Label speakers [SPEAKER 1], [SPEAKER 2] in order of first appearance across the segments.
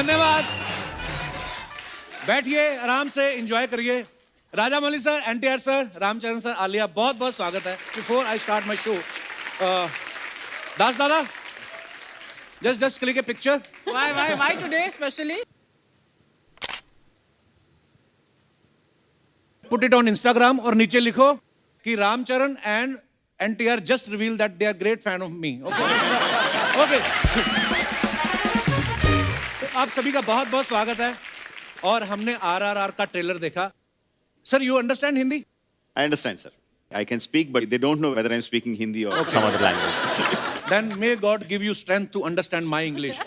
[SPEAKER 1] धन्यवाद। बैठिए, आराम से एंजॉय करिए। Rajamouli sir, NTR sir, Ram Charan sir, Alia, बहुत बहुत स्वागत है। Before I start my show, Das Dada, just click a picture.
[SPEAKER 2] Why today especially?
[SPEAKER 1] Put it on Instagram और नीचे लिखो कि Ramcharan and NTR just revealed that they are great fan of me. Okay. Okay. तो आप सभी का बहुत बहुत स्वागत है और हमने RRR का ट्रेलर देखा। Sir, you understand Hindi?
[SPEAKER 3] I understand, sir. I can speak, but they don't know whether I'm speaking Hindi or some other language.
[SPEAKER 1] Then may God give you strength to understand my English.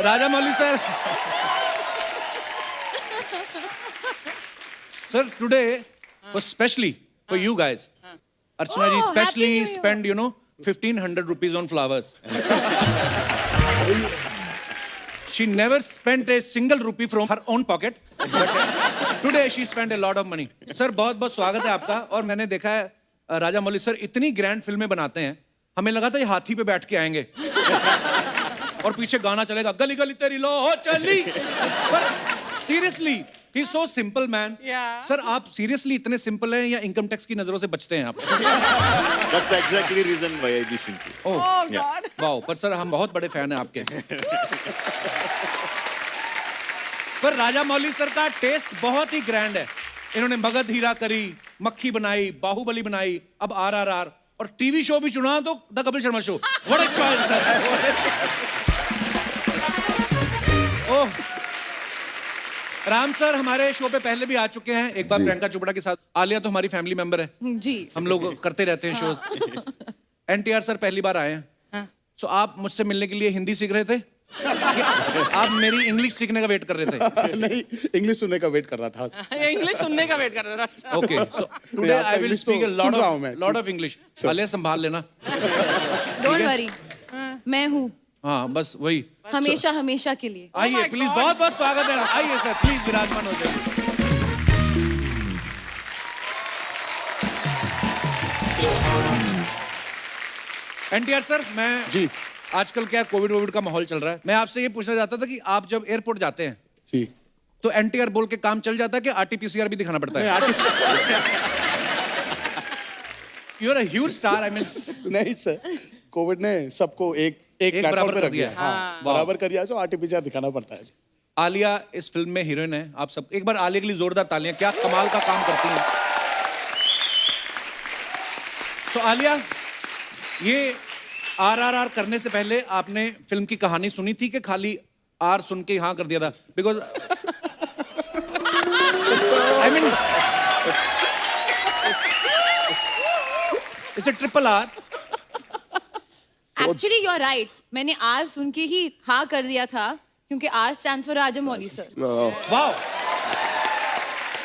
[SPEAKER 1] Raja Mali sir. Sir, today was specially for you guys. Archana ji specially spent, 1,500 rupees on flowers. She never spent a single rupee from her own pocket. But today she spent a lot of money. Sir, बहुत बहुत स्वागत है आपका। और मैंने देखा है राजा मौली sir इतनी ग्रैंड फिल्में बनाते हैं, हमें लगा था ये हाथी पे बैठ के आएंगे और पीछे गाना चलेगा, गली गली तेरी लो हो चली। पर सीरियसली, ही सो सिंपल मैन। सर, आप सीरियसली इतने सिंपल हैं या इनकम टैक्स की नजरों से बचते हैं आप?
[SPEAKER 3] That's the exactly reason why I be simple.
[SPEAKER 2] Oh
[SPEAKER 3] Yeah.
[SPEAKER 2] God.
[SPEAKER 1] Wow, पर सर हम बहुत बड़े फैन हैं आपके। पर राजा मौली सर का टेस्ट बहुत ही ग्रैंड है। इन्होंने मगध हीरा करी, मक्खी बनाई, बाहुबली बनाई, अब RRR और टीवी शो भी चुना तो the Kapil Sharma show. What a choice sir. Oh, Ram sir हमारे शो पे पहले भी आ चुके हैं, एक बार प्रियंका चोपड़ा के साथ। आलिया तो हमारी फैमिली मेंबर है
[SPEAKER 2] जी।
[SPEAKER 1] हम लोग करते रहते हैं शोज। एनटीआर सर पहली बार आए हैं। सो आप मुझसे मिलने के लिए हिंदी सीख रहे थे? आप मेरी इंग्लिश सीखने का वेट कर रहे थे?
[SPEAKER 4] नहीं, इंग्लिश सुनने का वेट कर रहा था।
[SPEAKER 2] इंग्लिश सुनने का वेट कर रहा था।
[SPEAKER 1] Okay, so today I will speak a
[SPEAKER 4] सुन रहा हूं मैं।
[SPEAKER 1] Lot of English. आलिया संभाल लेना।
[SPEAKER 5] डोंट वरी, मैं हूँ
[SPEAKER 1] हाँ, बस वही।
[SPEAKER 5] हमेशा हमेशा के लिए।
[SPEAKER 1] आइए प्लीज, बहुत बहुत स्वागत है। आइए सर, प्लीज विराजमान हो जाइए। एनटीआर सर, मैं
[SPEAKER 4] जी
[SPEAKER 1] आजकल क्या कोविड का माहौल चल रहा है, मैं आपसे ये पूछना चाहता था कि आप जब एयरपोर्ट जाते हैं
[SPEAKER 4] जी
[SPEAKER 1] तो एनटीआर बोल के काम चल जाता है कि RT-PCR भी दिखाना पड़ता है? You are a huge star. I mean,
[SPEAKER 4] नहीं सर, कोविड ने सबको एक प्लेटफॉर्म
[SPEAKER 1] बराबर
[SPEAKER 4] पे
[SPEAKER 1] कर
[SPEAKER 4] रख दिया।
[SPEAKER 1] दिया।
[SPEAKER 4] हाँ, बराबर कर दिया। जो RT-PCR दिखाना पड़ता है।
[SPEAKER 1] आलिया इस फिल्म में हीरोइन है। आप सब एक बार आलिया के लिए जोरदार तालियां, क्या कमाल का काम करती हैं। सो आलिया, ये RRR करने से पहले आपने फिल्म की कहानी सुनी थी कि खाली आर सुन के हाँ कर दिया था? Because I mean it's a triple R।
[SPEAKER 5] Actually you are right, मैंने आर सुन के ही हाँ कर दिया था क्योंकि R stands for Rajamouli sir.
[SPEAKER 1] Wow,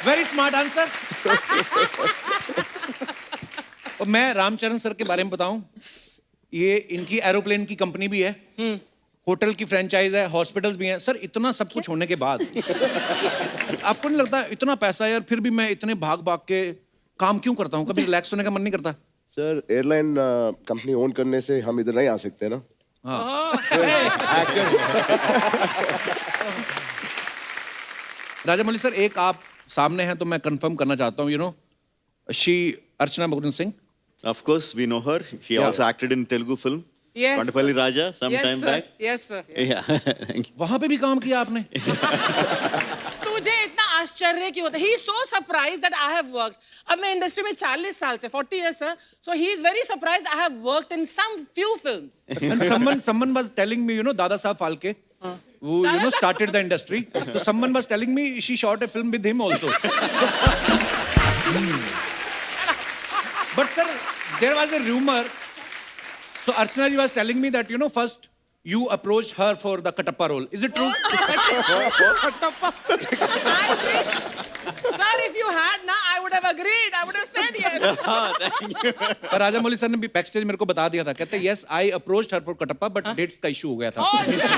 [SPEAKER 1] very smart answer. और मैं रामचरण सर के बारे में बताऊं, ये इनकी एरोप्लेन की कंपनी भी है, होटल की फ्रेंचाइज है, हॉस्पिटल्स भी हैं। सर, इतना सब कुछ होने के बाद आपको नहीं लगता इतना पैसा यार, फिर भी मैं इतने भाग भाग के काम क्यों करता हूँ? कभी रिलैक्स होने का मन नहीं करता?
[SPEAKER 6] सर, एयरलाइन कंपनी ओन करने से हम इधर नहीं आ सकते ना।
[SPEAKER 1] राजा मौली सर, एक आप सामने हैं तो मैं कंफर्म करना चाहता हूँ, शी अर्चना बगुन Singh.
[SPEAKER 3] Of course, we know her. She also acted in Telugu film.
[SPEAKER 2] Yes.
[SPEAKER 3] Pandapalli Raja some
[SPEAKER 2] Yes,
[SPEAKER 3] time
[SPEAKER 2] sir.
[SPEAKER 3] back.
[SPEAKER 2] Yes, sir.
[SPEAKER 3] Yeah. Thank you.
[SPEAKER 1] वहां पे भी काम किया आपने?
[SPEAKER 2] तुझे इतना आश्चर्य क्यों होता है? He is so surprised that I have worked. अब मैं इंडस्ट्री में 40 साल से 40 years sir. So he is very surprised I have worked in some few films.
[SPEAKER 1] And someone was telling me, Dada Saab Phalke, who started the industry. So someone was telling me she shot a film with him also. But sir, there was a rumor. So Archana ji was telling me that, first you approached her for the Katappa role. Is it true?
[SPEAKER 2] I wish, sir, if you had, I would have agreed. I would have said yes.
[SPEAKER 1] पर राजा मौली sir ने भी back stage मेरे को बता दिया था, कहते yes I approached her for Katappa but dates का इशू हो गया था.
[SPEAKER 2] Oh, अच्छा.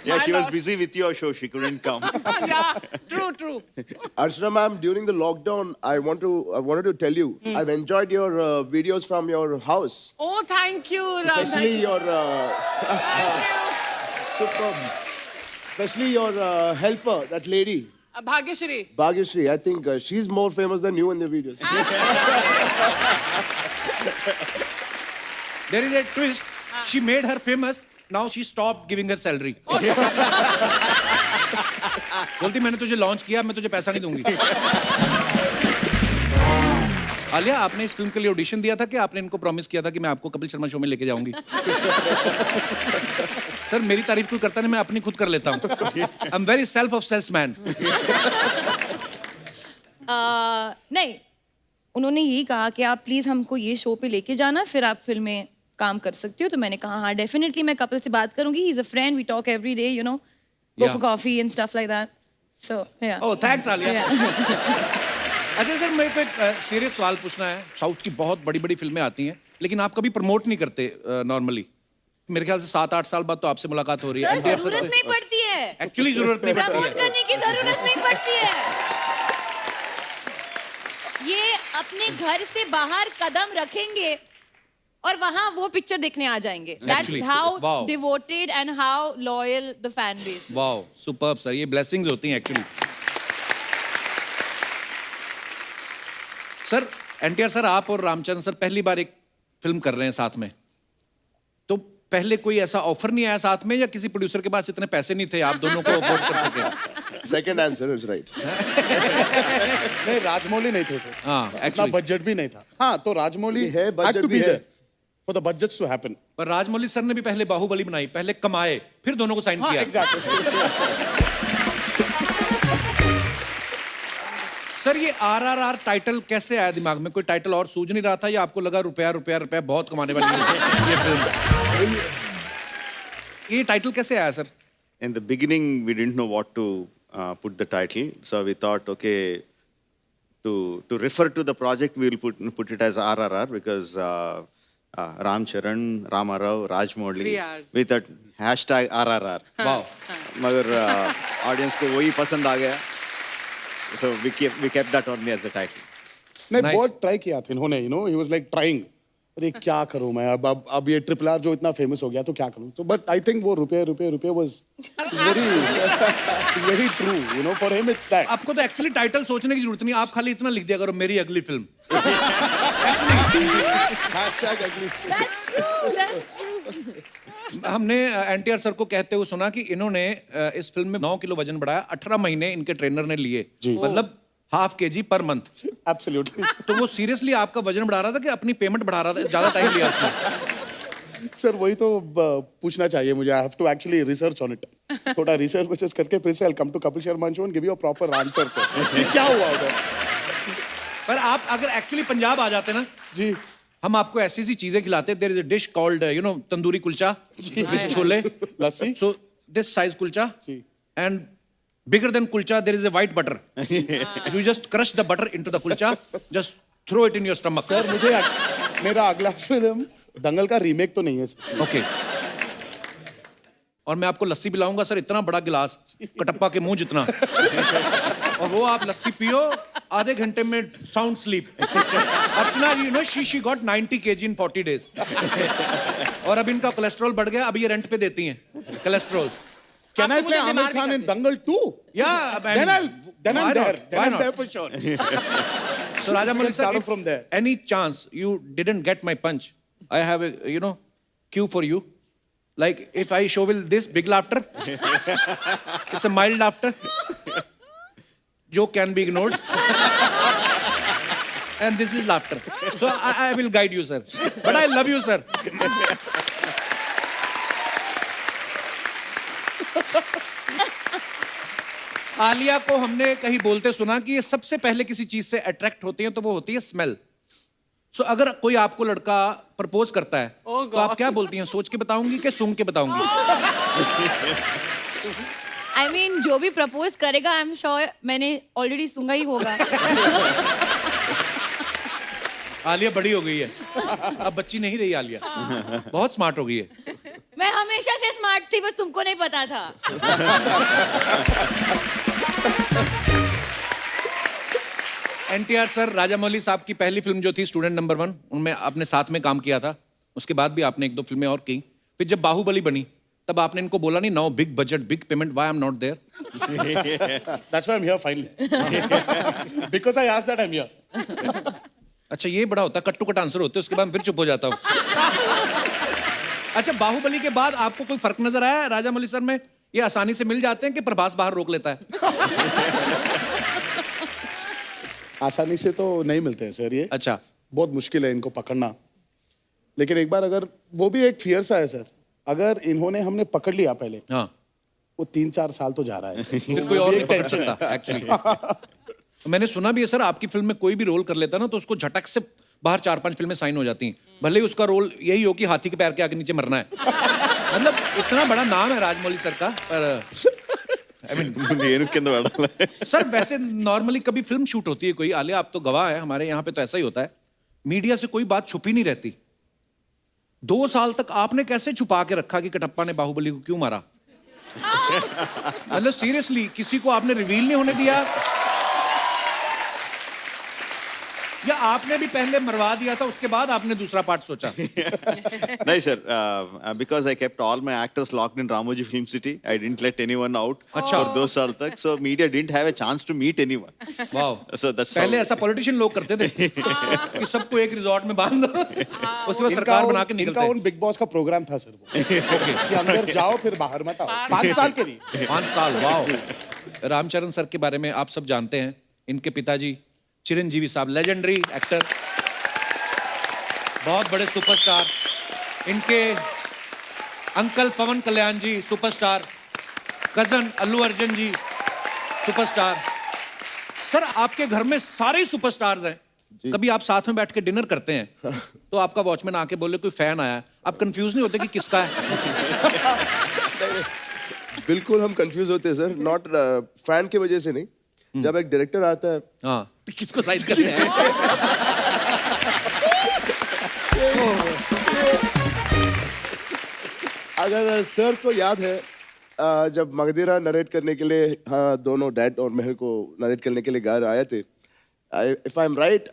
[SPEAKER 3] Yeah, she
[SPEAKER 2] My
[SPEAKER 3] was
[SPEAKER 2] loss.
[SPEAKER 3] busy with your show. She couldn't come.
[SPEAKER 2] Yeah, true.
[SPEAKER 6] Archana ma'am, during the lockdown, I wanted to tell you, I've enjoyed your videos from your house,
[SPEAKER 2] Oh, thank you, Ram.
[SPEAKER 6] especially your superb, especially your helper, that lady,
[SPEAKER 2] Bhagyashri.
[SPEAKER 6] Bhagyashri. I think she's more famous than you in the videos.
[SPEAKER 1] There is a twist. She made her famous. Now she stopped giving her salary. बोलती मैंने तुझे launch किया, मैं तुझे पैसा नहीं दूंगी. आलिया, आपने इस फिल्म के लिए ऑडिशन दिया था कि आपने इनको प्रॉमिस किया था कि मैं आपको कपिल शर्मा शो में लेके जाऊंगी? सर मेरी तारीफ कोई करता नहीं, मैं अपनी खुद कर लेता हूँ. I am very self obsessed man.
[SPEAKER 5] नहीं, उन्होंने यही कहा कि आप प्लीज हमको ये शो पे लेके जाना, फिर आप फिल्म में काम कर सकती हो. तो मैंने कहा हाँ डेफिनेटली मैं कपिल से बात करूंगी. He is a friend, we talk every day, you know, go
[SPEAKER 1] Yeah.
[SPEAKER 5] For coffee and stuff like that. So yeah.
[SPEAKER 1] Oh thanks Alia. अच्छा सर, मेरे को एक सीरियस सवाल पूछना है. साउथ की बहुत बड़ी बड़ी फिल्में आती हैं, लेकिन आप कभी प्रमोट नहीं करते नॉर्मली. मेरे ख्याल से 7-8 साल बाद तो आपसे मुलाकात हो रही है.
[SPEAKER 5] सर जरूरत नहीं पड़ती है,
[SPEAKER 1] एक्चुअली जरूरत नहीं पड़ती
[SPEAKER 5] प्रमोट
[SPEAKER 1] है.
[SPEAKER 5] करने की जरूरत नहीं पड़ती है. ये अपने घर से बाहर कदम रखेंगे और वहां वो पिक्चर देखने आ जाएंगे. That's
[SPEAKER 1] Actually,
[SPEAKER 5] how
[SPEAKER 1] wow.
[SPEAKER 5] Devoted and how loyal the fan base.
[SPEAKER 1] Wow superb sir, ये ब्लेसिंग्स होती हैं एक्चुअली. सर एनटीआर सर, आप और रामचंद्र सर पहली बार एक फिल्म कर रहे हैं साथ में, तो पहले कोई ऐसा ऑफर नहीं आया साथ में, या किसी प्रोड्यूसर के पास इतने पैसे नहीं थे आप दोनों को अफोर्ड कर सके?
[SPEAKER 6] Second answer is right.
[SPEAKER 4] नहीं, राजमौली नहीं थे सर.
[SPEAKER 1] हाँ,
[SPEAKER 4] इतना
[SPEAKER 1] actually.
[SPEAKER 4] बजट भी नहीं था. हाँ, तो राजमौली
[SPEAKER 6] है,
[SPEAKER 4] had
[SPEAKER 6] budget
[SPEAKER 4] to
[SPEAKER 6] भी
[SPEAKER 4] be
[SPEAKER 6] है.
[SPEAKER 4] there for the budgets to happen.
[SPEAKER 1] पर राजमौली सर ने भी पहले बाहुबली बनाई, पहले कमाए, फिर दोनों को साइन
[SPEAKER 4] हाँ,
[SPEAKER 1] किया.
[SPEAKER 4] exactly.
[SPEAKER 1] सर ये RRR टाइटल कैसे आया दिमाग में? कोई टाइटल और सूझ नहीं रहा था, या आपको लगा रुपया रुपया रुपया बहुत कमाने वाली है ये फिल्म? ये टाइटल कैसे आया sir?
[SPEAKER 3] In the beginning, we didn't know what to put the title, so we thought, okay, to refer to the project, we will put it as RRR because Ram Charan, Rama Rao, Rajmouli
[SPEAKER 2] 3 hours.
[SPEAKER 3] with that hashtag RRR.
[SPEAKER 1] Wow.
[SPEAKER 3] मगर audience को वही पसंद आ गया, so we kept that only as the title.
[SPEAKER 4] नहीं,
[SPEAKER 1] Nice.
[SPEAKER 4] बहुत try किया था इन्होंने, you know, he was like trying. अरे क्या करूं मैं, अब ये RRR जो इतना फेमस हो गया तो क्या करूं. तो बट आई थिंक वो रुपये was very true, you know, for him it's that.
[SPEAKER 1] आपको तो एक्चुअली टाइटल सोचने की जरूरत नहीं, आप खाली इतना लिख दिया करो, मेरी अगली फिल्म.
[SPEAKER 4] Hashtag ugly.
[SPEAKER 1] हमने एनटीआर सर को कहते हुए सुना कि इन्होंने इस फिल्म में 9 किलो वजन बढ़ाया, 18 महीने इनके ट्रेनर ने लिए, मतलब ½ kg पर मंथ.
[SPEAKER 4] Absolutely.
[SPEAKER 1] तो वो सीरियसली आपका वजन बढ़ा रहा था कि अपनी पेमेंट बढ़ा रहा था? ज्यादा टाइम लिया उसने.
[SPEAKER 4] सर वही तो पूछना चाहिए मुझे. I have to actually research on it. थोड़ा रिसर्च करके फिर से I come to Kapil Sharma show and give you a proper answer sir. क्या हुआ उधर?
[SPEAKER 1] पर आप अगर एक्चुअली पंजाब आ जाते ना,
[SPEAKER 4] जी,
[SPEAKER 1] हम आपको ऐसी सी चीजें खिलाते. There is a dish called you know tandoori kulcha with chole,
[SPEAKER 4] lassi.
[SPEAKER 1] So this size kulcha,
[SPEAKER 4] ji.
[SPEAKER 1] And bigger than kulcha there is a white butter. You just crush the butter into the kulcha, just throw it in your stomach.
[SPEAKER 4] Sir मुझे मेरा अगला film दंगल का remake तो नहीं है sir.
[SPEAKER 1] Okay. और मैं आपको लस्सी पिलाऊंगा सर, इतना बड़ा गिलास, कटप्पा के मुंह जितना, और वो आप लस्सी पियो, आधे घंटे में sound sleep. Archana, you know she got 90 kg in 40 days. और अब इनका कोलेस्ट्रॉल बढ़ गया, अब ये रेंट पे देती हैं कोलेस्ट्रॉल.
[SPEAKER 4] Can I
[SPEAKER 2] आपको
[SPEAKER 4] play
[SPEAKER 2] मुझे
[SPEAKER 4] Amir
[SPEAKER 2] बीमार भी
[SPEAKER 4] Khan in
[SPEAKER 2] करते.
[SPEAKER 4] Dangal 2?
[SPEAKER 1] Yeah,
[SPEAKER 4] Then I'm
[SPEAKER 1] Why
[SPEAKER 4] there.
[SPEAKER 1] not?
[SPEAKER 4] Then
[SPEAKER 1] Why
[SPEAKER 4] I'm
[SPEAKER 1] not?
[SPEAKER 4] there for sure.
[SPEAKER 1] So Rajamouli sir,
[SPEAKER 4] start
[SPEAKER 1] if
[SPEAKER 4] from there.
[SPEAKER 1] any chance you didn't get my punch, I have a cue for you. Like if I show will this big laughter, it's a mild laughter. Joke can be ignored. And this is laughter. So I will guide you, sir. But I love you, sir. Alia को हमने कहीं बोलते सुना कि ये सबसे पहले किसी चीज से अट्रैक्ट होती है तो वो होती है स्मेल. सो अगर कोई आपको लड़का प्रपोज करता है तो आप क्या बोलती हैं? सोच के बताऊंगी कि सूंघ के बताऊंगी?
[SPEAKER 5] I mean, जो भी प्रपोज करेगा आई एम श्योर मैंने ऑलरेडी सुना ही होगा.
[SPEAKER 1] आलिया बड़ी हो गई है, अब बच्ची नहीं रही आलिया, बहुत स्मार्ट हो गई है.
[SPEAKER 5] मैं हमेशा से स्मार्ट थी, बस तुमको नहीं पता था.
[SPEAKER 1] एनटीआर सर, राजामौली साहब की पहली फिल्म जो थी स्टूडेंट नंबर 1, उनमें आपने साथ में काम किया था. उसके बाद भी आपने 1-2 फिल्में और की. फिर जब बाहुबली बनी तब आपने इनको बोला नहीं, now big budget big payment, why I am not there?
[SPEAKER 4] That's why I'm here finally. Because I asked that I'm here.
[SPEAKER 1] अच्छा, ये बड़ा होता, कट टू कट आंसर होते, उसके बाद मैं फिर चुप हो जाता हूँ. अच्छा, बाहुबली के बाद आपको कोई फर्क नजर आया राजामौली सर में? ये आसानी से मिल जाते हैं कि प्रभास बाहर रोक लेता है?
[SPEAKER 4] आसानी से तो नहीं मिलते हैं सर ये.
[SPEAKER 1] अच्छा.
[SPEAKER 4] बहुत मुश्किल है इनको पकड़ना. लेकिन एक बार अगर वो भी एक फियर सा है सर, अगर इन्होंने हमने पकड़ लिया पहले,
[SPEAKER 1] हाँ,
[SPEAKER 4] वो 3-4 साल तो जा रहा है.
[SPEAKER 1] फिर कोई और नहीं पकड़ सकता एक्चुअली. मैंने सुना भी है सर, आपकी फिल्म में कोई भी रोल कर लेता ना तो उसको झटक से बाहर 4-5 फिल्में साइन हो जाती हैं, भले ही उसका रोल यही हो कि हाथी के पैर के आगे नीचे मरना है. मतलब इतना बड़ा नाम है राजमौली सर का, पर आई मीन सर वैसे नॉर्मली कभी फिल्म शूट होती है कोई, आलिया आप तो गवाह है, हमारे यहाँ पे तो ऐसा ही होता है, मीडिया से कोई बात छुपी नहीं रहती. 2 साल तक आपने कैसे छुपा के रखा कि कटप्पा ने बाहुबली को क्यों मारा? मतलब सीरियसली किसी को आपने रिवील नहीं होने दिया, या आपने भी पहले मरवा दिया था उसके बाद आपने दूसरा पार्ट सोचा?
[SPEAKER 3] नहीं sir, because I kept all my actors locked in Ramoji Film City. I didn't let anyone out for 2 साल तक, so media didn't have a chance to meet anyone.
[SPEAKER 1] Wow.
[SPEAKER 3] So that's
[SPEAKER 1] पहले
[SPEAKER 3] how.
[SPEAKER 1] ऐसा politician लोग करते थे कि सबको एक रिजॉर्ट में बांध दो, उसके बाद सरकार बना के
[SPEAKER 4] इनका
[SPEAKER 1] निकलते.
[SPEAKER 4] उन बिग बॉस का प्रोग्राम था सर वो. कि अंदर जाओ फिर बाहर मत आओ. 5 साल के लिए.
[SPEAKER 1] 5 साल. वाओ. रामचरण सर के बारे में आप सब जानते हैं, इनके पिताजी चिरंजीवी साहब, लेजेंडरी एक्टर, बहुत बड़े सुपरस्टार. इनके अंकल पवन कल्याण जी सुपरस्टार, कजन अल्लू अर्जुन जी सुपरस्टार. सर आपके घर में सारे सुपरस्टार्स हैं. कभी आप साथ में बैठ के डिनर करते हैं तो आपका वॉचमैन आके बोले कोई फैन आया, आप कंफ्यूज नहीं होते कि किसका है?
[SPEAKER 6] बिल्कुल हम कंफ्यूज होते हैं सर, नॉट फैन की वजह से नहीं. जब एक डायरेक्टर आता है,
[SPEAKER 1] हाँ, तो किसको साइड करते हैं?
[SPEAKER 6] अगर सर को याद है जब मगधीरा नरेट करने के लिए, हाँ, दोनों डैड और मेहर को नरेट करने के लिए घर आए थे. If I am right,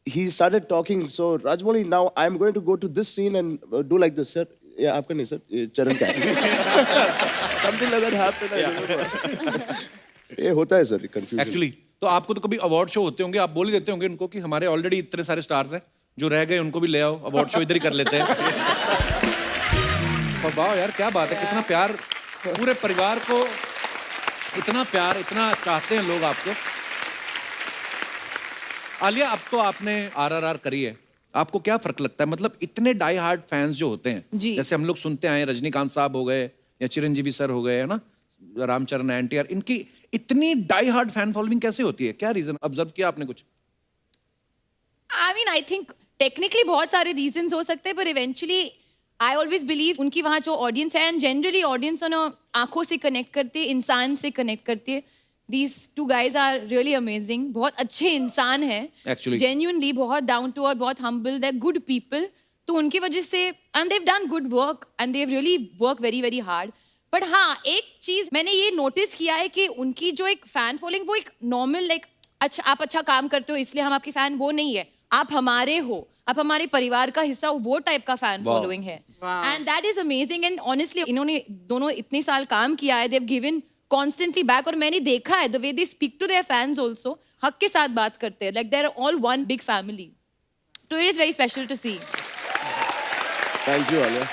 [SPEAKER 6] he started talking, so Rajmouli, now I'm going to go to this scene and do like this, sir. Yeah, आपका नहीं सर, ये चरण का है. Something like that happened. I remember. ये होता है सर कंफ्यूजन.
[SPEAKER 1] एक्चुअली तो आपको तो कभी अवार्ड शो होते होंगे, आप बोल ही देते होंगे उनको कि हमारे ऑलरेडी इतने सारे स्टार्स हैं, जो रह गए उनको भी ले आओ, अवार्ड शो इधर ही कर लेते हैं. और वाह यार, क्या बात है, कितना प्यार, पूरे परिवार को इतना प्यार, इतना चाहते हैं लोग आपको. आलिया, अब तो आपने RRR करी है, आपको क्या फर्क लगता है? मतलब इतने डाई हार्ड फैंस जो होते हैं, जैसे हम लोग सुनते आए, रजनीकांत साहब हो गए या चिरंजीवी सर हो गए, है ना, रामचरण, एनटीआर, इनकी इतनी डाई हार्ड फैन फॉलोइंग कैसे होती है? क्या रीजन ऑब्जर्व किया आपने कुछ?
[SPEAKER 5] I mean, I think technically बहुत सारे reasons हो सकते हैं, पर eventually I always believe उनकी वहाँ जो audience है, and generally audience है ना, आंखों से connect करती है, इंसान से connect करती है. These 2 guys are really amazing. बहुत अच्छे इंसान हैं.
[SPEAKER 1] Actually.
[SPEAKER 5] Genuinely बहुत down to earth, बहुत humble. They're good people. तो उनकी वजह से, and they've done good work, and they've really worked very very hard. But हाँ, एक चीज मैंने ये नोटिस किया है कि उनकी जो एक फैन फॉलोइंग, वो एक नॉर्मल लाइक, अच्छा आप अच्छा काम करते हो इसलिए हम आपके फैन, वो नहीं है. आप हमारे हो, आप हमारे परिवार का हिस्सा हो, वो टाइप का फैन फॉलोइंग है. And that is amazing. And honestly इन्होंने दोनों इतने साल काम किया है, they have given constantly back. और मैंने देखा है the way they speak to their fans also, हक के साथ बात करते हैं, like they are all one big family. तो it is very special to see.
[SPEAKER 6] Thank you Alia.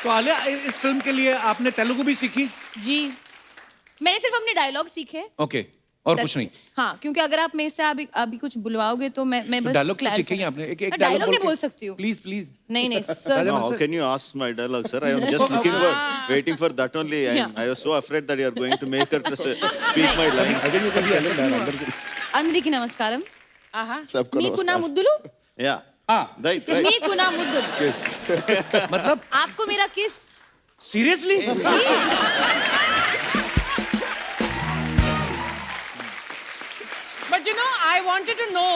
[SPEAKER 1] तो आलिया, इस फिल्म के लिए आपने तेलुगु भी सीखी?
[SPEAKER 5] जी, मैंने सिर्फ अपने डायलॉग सीखे.
[SPEAKER 1] ओके, और कुछ नहीं?
[SPEAKER 5] हाँ, क्योंकि अगर आप मेरे से अभी कुछ बुलवाओगे तो मैं बस
[SPEAKER 1] डायलॉग तो सीखे ही आपने? एक
[SPEAKER 5] डायलॉग नहीं बोल सकती हूँ.
[SPEAKER 1] Please please.
[SPEAKER 5] नहीं sir.
[SPEAKER 3] No, how can you ask my dialogue, sir? I am just waiting for that only. I was so afraid that you are going to make her speak my lines.
[SPEAKER 5] అందరికీ నమస్కారం.
[SPEAKER 6] सबको
[SPEAKER 5] మీకు నా ముద్దులు.
[SPEAKER 3] Yeah.
[SPEAKER 1] हाँ,
[SPEAKER 3] Right.
[SPEAKER 5] మీకు నా ముద్దులు.
[SPEAKER 6] किस.
[SPEAKER 1] मतलब
[SPEAKER 5] आपको मेरा किस.
[SPEAKER 1] Seriously?
[SPEAKER 2] But you know, I wanted to know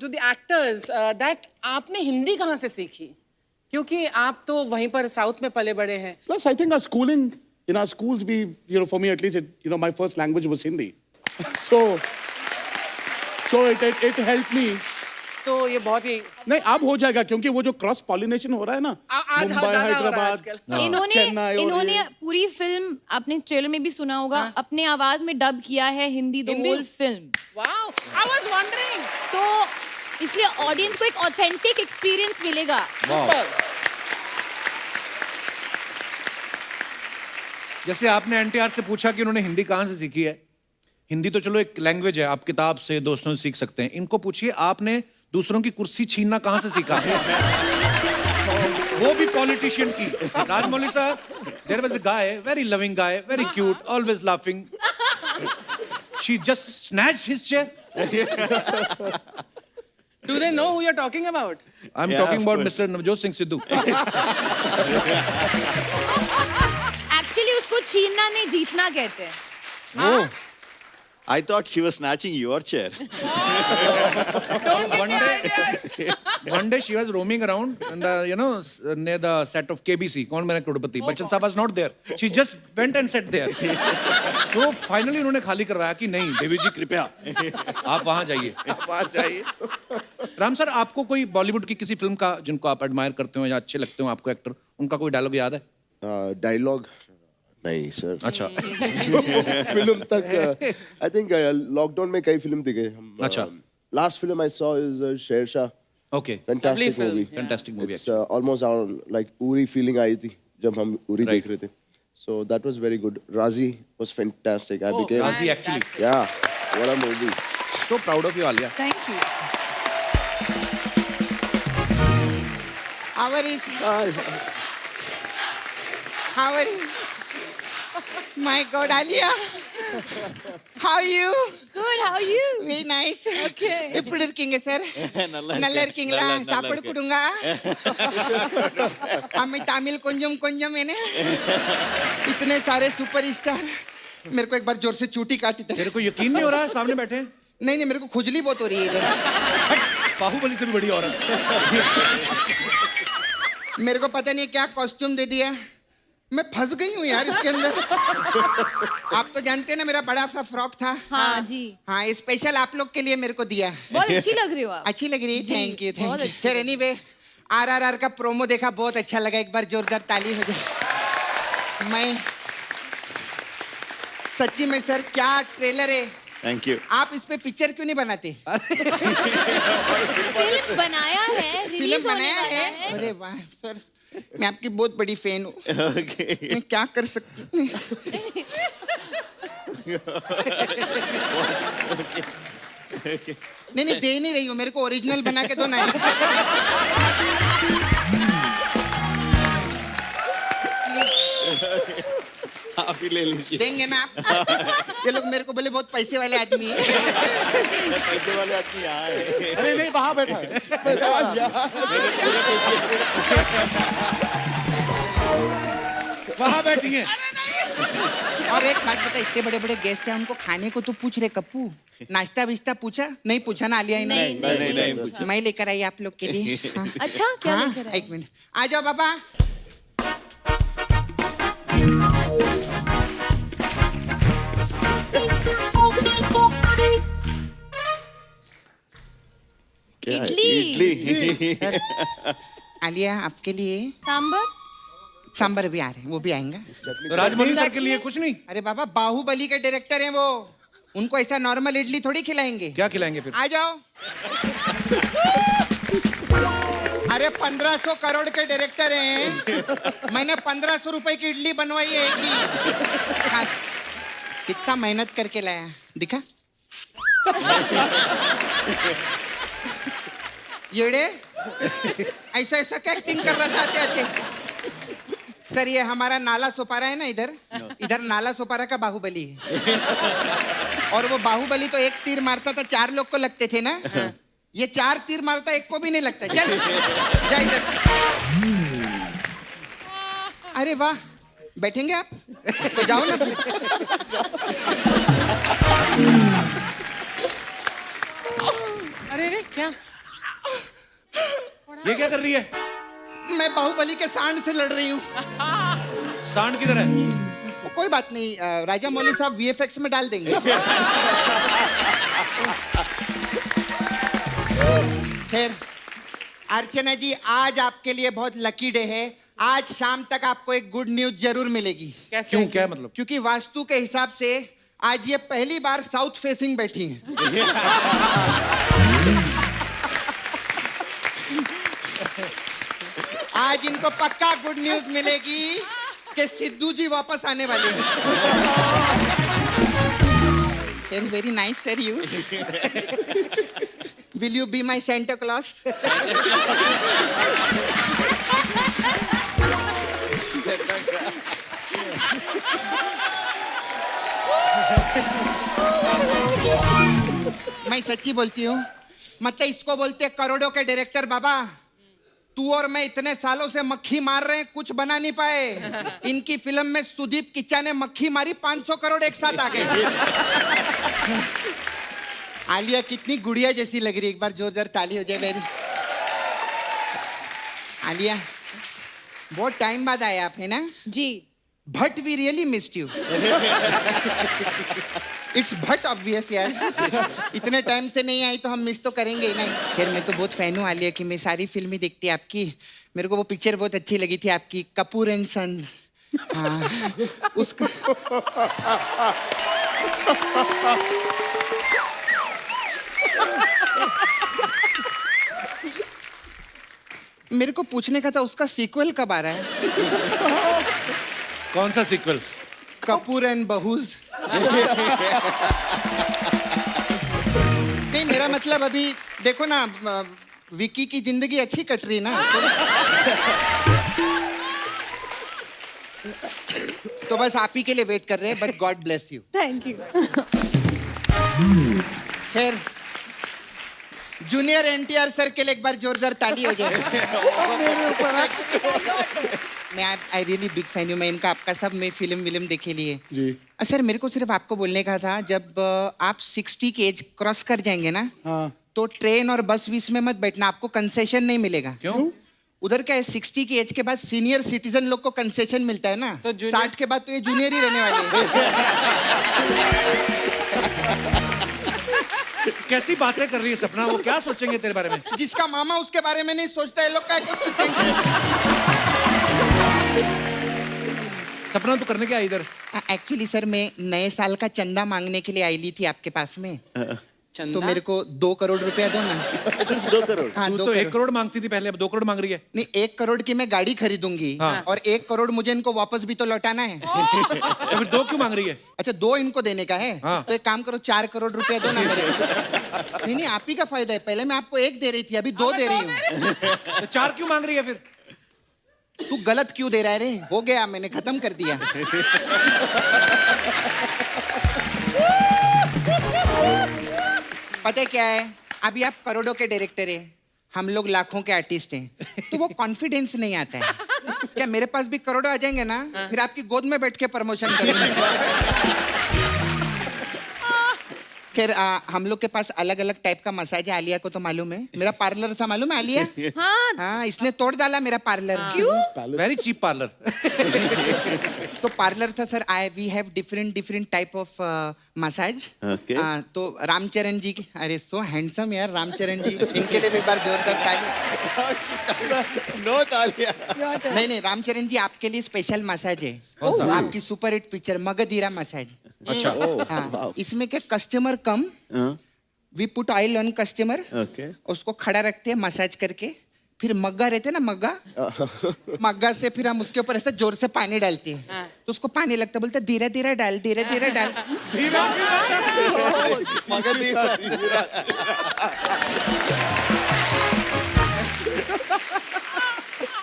[SPEAKER 2] to the actors that आपने हिंदी कहाँ से सीखी? क्योंकि आप तो वहीं पर साउथ में पले बड़े हैं.
[SPEAKER 4] Plus, I think our schooling, in our schools, for me at least, my first language was Hindi. So it helped me.
[SPEAKER 2] तो ये बहुत ही
[SPEAKER 4] नहीं, अब हो जाएगा क्योंकि वो जो क्रॉस पॉलिनेशन हो रहा है ना,
[SPEAKER 2] आज
[SPEAKER 4] मुंबई,
[SPEAKER 2] ज्यादा हो रहा है
[SPEAKER 4] हैदराबाद,
[SPEAKER 2] आजकल.
[SPEAKER 4] चेन्नई और
[SPEAKER 5] इन्होंने
[SPEAKER 4] ये-
[SPEAKER 5] पूरी फिल्म आपने ट्रेलर में भी सुना होगा अपने आवाज में डब किया है Hindi the
[SPEAKER 2] Hindi?
[SPEAKER 5] Whole film.
[SPEAKER 2] Wow, I was wondering.
[SPEAKER 5] तो इसलिए ऑडियंस को एक ऑथेंटिक एक्सपीरियंस मिलेगा.
[SPEAKER 2] Super.
[SPEAKER 1] जैसे आपने एनटीआर से पूछा कि उन्होंने हिंदी कहाँ से सीखी है. हिंदी तो चलो एक लैंग्वेज है, आप किताब से, दोस्तों से सीख सकते हैं. इनको पूछिए आपने दूसरों की कुर्सी छीनना कहाँ से सीखा. वो भी पॉलिटिशियन की. Rajamouli sir, there was a guy, very loving guy, very cute, always laughing. She just snatched his chair.
[SPEAKER 2] Do they know who you're talking about?
[SPEAKER 1] I am
[SPEAKER 3] Yeah,
[SPEAKER 1] talking
[SPEAKER 3] of
[SPEAKER 1] about
[SPEAKER 3] course.
[SPEAKER 1] Mister Navjot Singh Sidhu.
[SPEAKER 5] Actually उसको छीनना नहीं जीतना कहते हैं.
[SPEAKER 1] वो
[SPEAKER 3] I thought she was snatching your chair.
[SPEAKER 2] Don't give me ideas.
[SPEAKER 1] one day she was roaming around and near the set of KBC, कौन मेरा करोड़पति. बच्चन साहब was not there. She just went and sat there. So finally उन्होंने खाली करवाया कि नहीं देवी जी कृपया आप वहां जाइए.
[SPEAKER 4] बाहर जाइए.
[SPEAKER 1] राम सर, आपको कोई बॉलीवुड की किसी फिल्म का जिनको आप एडमायर करते हो या अच्छे लगते हो आपको एक्टर, उनका कोई डायलॉग याद है?
[SPEAKER 6] डायलॉग नहीं सर.
[SPEAKER 1] अच्छा.
[SPEAKER 6] फिल्म तक आई थिंक लॉकडाउन में कई फिल्म दिखे हम.
[SPEAKER 1] अच्छा.
[SPEAKER 6] Last film I saw is Shershaah.
[SPEAKER 1] Okay.
[SPEAKER 6] Fantastic
[SPEAKER 2] film.
[SPEAKER 6] Movie.
[SPEAKER 1] Fantastic movie.
[SPEAKER 6] It's almost like Uri feeling आई थी जब हम उरी
[SPEAKER 1] Right.
[SPEAKER 6] देख रहे थे. So that was very good. Razi was fantastic. I became
[SPEAKER 1] राजी actually.
[SPEAKER 6] yeah, what a movie.
[SPEAKER 1] So proud of you Alia.
[SPEAKER 5] Thank you.
[SPEAKER 7] How are you? How are you? My God, Alia. How are you?
[SPEAKER 5] Good, how are you?
[SPEAKER 7] Very nice.
[SPEAKER 5] Okay.
[SPEAKER 7] எப்படி இருக்கீங்க sir? நல்லா இருக்கீங்களா? சாப்பாடு கொடுங்க. हमें तमिल கொஞ்சம் கொஞ்சம் है ना? इतने सारे सुपरस्टार. मेरे को एक बार जोर से चूटी काटी थी.
[SPEAKER 1] तेरे को यकीन नहीं हो रहा है सामने बैठे हैं?
[SPEAKER 7] नहीं नहीं मेरे को खुजली बहुत हो रही है इधर.
[SPEAKER 1] बाहुबली से भी बड़ी औरत.
[SPEAKER 7] मेरे को पता नहीं क्या कॉस्ट्यूम दे दिया. मैं फंस गई हूँ यार इसके अंदर. आप तो जानते हैं ना मेरा बड़ा सा फ्रॉक था.
[SPEAKER 5] हाँ जी.
[SPEAKER 7] हाँ स्पेशल आप लोग के लिए मेरे को दिया.
[SPEAKER 5] बहुत अच्छी लग रही हो आप.
[SPEAKER 7] अच्छी लग रही है.
[SPEAKER 5] जी,
[SPEAKER 7] थैंक यू
[SPEAKER 5] बहुत
[SPEAKER 7] थैंक यू.
[SPEAKER 5] अच्छी
[SPEAKER 7] फिर एनीवे आरआरआर का प्रोमो देखा बहुत अच्छा लगा. एक बार जोरदार ताली हो जाए. मैं सच्ची में सर क्या ट्रेलर है.
[SPEAKER 3] Thank you.
[SPEAKER 7] आप इस पे पिक्चर क्यों नहीं बनाते.
[SPEAKER 5] फिल्म बनाया है,
[SPEAKER 7] फिल्म
[SPEAKER 5] रिलीज होने
[SPEAKER 7] बनाया
[SPEAKER 5] वाला
[SPEAKER 7] है.
[SPEAKER 5] है.
[SPEAKER 7] अरे वाह सर मैं आपकी बहुत बड़ी फैन हूँ.
[SPEAKER 3] Okay.
[SPEAKER 7] मैं क्या कर सकती हूँ. नहीं नहीं दे नहीं रही हूँ. मेरे को ओरिजिनल बना के दो ना.
[SPEAKER 3] आप ही ले लीजिए.
[SPEAKER 7] देंगे ना आप. ये लोग मेरे को बोले बहुत पैसे वाले आदमी है.
[SPEAKER 3] पैसे वाले आदमी यहाँ है.
[SPEAKER 4] अरे नहीं, वहाँ बैठा है.
[SPEAKER 1] वहां बैठी हैं.
[SPEAKER 7] और एक बात बता इतने बड़े बड़े गेस्ट हैं उनको खाने को तो पूछ रहे कप्पू. नाश्ता विश्ता पूछा नहीं. पूछा ना आलिया ने.
[SPEAKER 3] नहीं.
[SPEAKER 7] मैं लेकर आई आप लोग के लिए. हाँ.
[SPEAKER 5] अच्छा क्या
[SPEAKER 7] हाँ,
[SPEAKER 5] लेकर आए?
[SPEAKER 7] एक मिनट आ जाओ बाबा.
[SPEAKER 3] क्या है?
[SPEAKER 5] इडली.
[SPEAKER 3] इडली.
[SPEAKER 7] आलिया आपके लिए
[SPEAKER 5] सांबर.
[SPEAKER 7] सांबर भी आ रहे हैं. वो भी आएंगे.
[SPEAKER 1] तो राजमौली सर के लिए कुछ नहीं.
[SPEAKER 7] अरे बाबा बाहुबली के डायरेक्टर हैं वो. उनको ऐसा नॉर्मल इडली थोड़ी खिलाएंगे.
[SPEAKER 1] क्या खिलाएंगे फिर?
[SPEAKER 7] आ जाओ. अरे 1500 करोड़ के डायरेक्टर हैं. मैंने 1500 रुपए की इडली बनवाई है एक ही. हाँ. कितना मेहनत करके लाया दिखा. येड़े ऐसा ऐसा क्या एक्टिंग कर रहा था आते आते. सर ये हमारा नाला सोपारा है ना इधर. इधर नाला सोपारा का बाहुबली है. और वो बाहुबली तो एक तीर मारता था 4 लोग को लगते थे ना. ये 4 तीर मारता एक को भी नहीं लगता. चल जा इधर. अरे वाह, बैठेंगे आप? तो जाओ ना फिर।
[SPEAKER 2] अरे रे क्या?
[SPEAKER 1] ये क्या कर रही है?
[SPEAKER 7] मैं बाहुबली के सांड से लड़ रही हूँ।
[SPEAKER 1] सांड किधर है?
[SPEAKER 7] कोई बात नहीं, राजा मौली साहब वीएफएक्स में डाल देंगे। खैर, अर्चना जी, आज आपके लिए बहुत लकी डे है। आज शाम तक आपको एक गुड न्यूज जरूर मिलेगी।
[SPEAKER 2] कैसे?
[SPEAKER 1] क्यों, क्या मतलब?
[SPEAKER 7] क्योंकि वास्तु के हिसाब से आज ये पहली बार साउथ फेसिंग बैठी हैं। आज इनको पक्का गुड न्यूज मिलेगी कि सिद्धू जी वापस आने वाले हैं। Very nice sir you. Will you be my Santa Claus? मैं सच्ची बोलती हूँ, मतलब इसको बोलते हैं करोड़ों के डायरेक्टर। बाबा, तू और मैं इतने सालों से मक्खी मार रहे हैं, कुछ बना नहीं पाए। इनकी फिल्म में सुदीप किच्चा ने मक्खी मारी, 500 करोड़ एक साथ आ गए। आलिया कितनी गुड़िया जैसी लग रही है, एक बार जोरदार ताली हो जाए मेरी। आलिया, बहुत टाइम बाद आए आप, है ना?
[SPEAKER 5] जी।
[SPEAKER 7] But we really missed you. It's but obvious यार, इतने टाइम से नहीं आई तो हम मिस तो करेंगे ही नहीं। खैर, मैं तो बहुत फैन हूँ आलिया की, मैं सारी फिल्में देखती आपकी। मेरे को वो पिक्चर बहुत अच्छी लगी थी आपकी, कपूर एंड सन्स। हाँ, उसका मेरे को पूछने का था, उसका सीक्वल कब आ रहा है?
[SPEAKER 1] कौन सा सीक्वल?
[SPEAKER 7] कपूर एंड बहूज। नहीं, मेरा मतलब अभी देखो ना, विकी की जिंदगी अच्छी कट रही ना, तो बस आप ही के लिए वेट कर रहे हैं। But God bless you.
[SPEAKER 5] Thank you.
[SPEAKER 7] खैर, जूनियर एनटीआर सर के लिए एक बार जोरदार ताली हो जाए। मैं आई रियली बिग फैन हूँ मैं इनका, आपका सब मैं फिल्म देखे लिए
[SPEAKER 4] जी।
[SPEAKER 7] सर, मेरे को सिर्फ आपको बोलने का था, जब आप 60 की एज क्रॉस कर जाएंगे ना,
[SPEAKER 4] हाँ।
[SPEAKER 7] तो ट्रेन और बस विस में मत बैठना, आपको कंसेशन नहीं मिलेगा।
[SPEAKER 1] क्यों?
[SPEAKER 7] उधर क्या है, 60 की एज के बाद सीनियर सिटीजन लोग को कंसेशन मिलता है ना,
[SPEAKER 2] तो
[SPEAKER 7] 60 के बाद तो ये जूनियर ही रहने वाले हैं।
[SPEAKER 1] कैसी बातें कर रही है सपना? वो क्या सोचेंगे तेरे बारे में?
[SPEAKER 7] जिसका मामा उसके बारे में नहीं सोचता है, लोग क्या सोचेंगे?
[SPEAKER 1] सपना, तू करने क्या इधर?
[SPEAKER 7] एक्चुअली सर, मैं नए साल का चंदा मांगने के लिए आई ली थी आपके पास में।
[SPEAKER 2] चंदा?
[SPEAKER 7] तो मेरे को 2 करोड़ रुपया दो ना।
[SPEAKER 3] सिर्फ 2 करोड़?
[SPEAKER 7] हाँ,
[SPEAKER 1] तू
[SPEAKER 7] 2
[SPEAKER 1] तो 1
[SPEAKER 7] करोड़।
[SPEAKER 1] करोड़ मांगती थी पहले, अब 2 करोड़ मांग रही है।
[SPEAKER 7] नहीं, 1 करोड़ की मैं गाड़ी खरीदूंगी,
[SPEAKER 1] हाँ।
[SPEAKER 7] और 1 करोड़ मुझे इनको वापस भी तो लौटाना है।
[SPEAKER 1] तो फिर 2 क्यों मांग रही है?
[SPEAKER 7] अच्छा, 2 इनको देने का है?
[SPEAKER 1] हाँ।
[SPEAKER 7] तो एक काम करो, 4 करोड़ रुपया दो ना मेरे को। नहीं, आप ही का फायदा है। पहले मैं आपको 1 दे रही थी, अभी 2 दे रही हूँ।
[SPEAKER 1] तो 4 क्यों मांग रही है फिर?
[SPEAKER 7] तू गलत क्यों दे रहा है रे? हो गया, मैंने खत्म कर दिया। पता है क्या है, अभी आप करोड़ों के डायरेक्टर हैं, हम लोग लाखों के आर्टिस्ट हैं, तो वो कॉन्फिडेंस नहीं आता है। क्या मेरे पास भी करोड़ों आ जाएंगे ना, फिर आपकी गोद में बैठ के प्रमोशन करेंगे। खैर, हम लोग के पास अलग अलग टाइप का मसाज है। आलिया को तो मालूम है, मेरा पार्लर था, मालूम है आलिया?
[SPEAKER 5] हाँ।
[SPEAKER 7] हाँ, इसने तोड़ डाला मेरा पार्लर।
[SPEAKER 5] क्यों?
[SPEAKER 1] Very cheap parlour.
[SPEAKER 7] तो पार्लर था sir. We have different type of massage.
[SPEAKER 3] Okay.
[SPEAKER 7] तो रामचरण जी की, अरे सो हैंडसम यार रामचरण जी, इनके लिए भी एक बार जोरदार ताली।
[SPEAKER 3] नो तालिया।
[SPEAKER 7] नहीं, रामचरण जी आपके लिए स्पेशल मसाज है। आपकी super hit picture Magadheera massage.
[SPEAKER 1] अच्छा।
[SPEAKER 7] हाँ, इसमें क्या, customer come, we put oil on customer,
[SPEAKER 3] okay.
[SPEAKER 7] उसको खड़ा रखते हैं मसाज करके, फिर मग्गा रहते हैं ना, मग्गा से फिर हम उसके ऊपर ऐसे जोर से पानी डालते हैं, तो उसको पानी लगता है, बोलते धीरे धीरे डाल, धीरे धीरे डाल।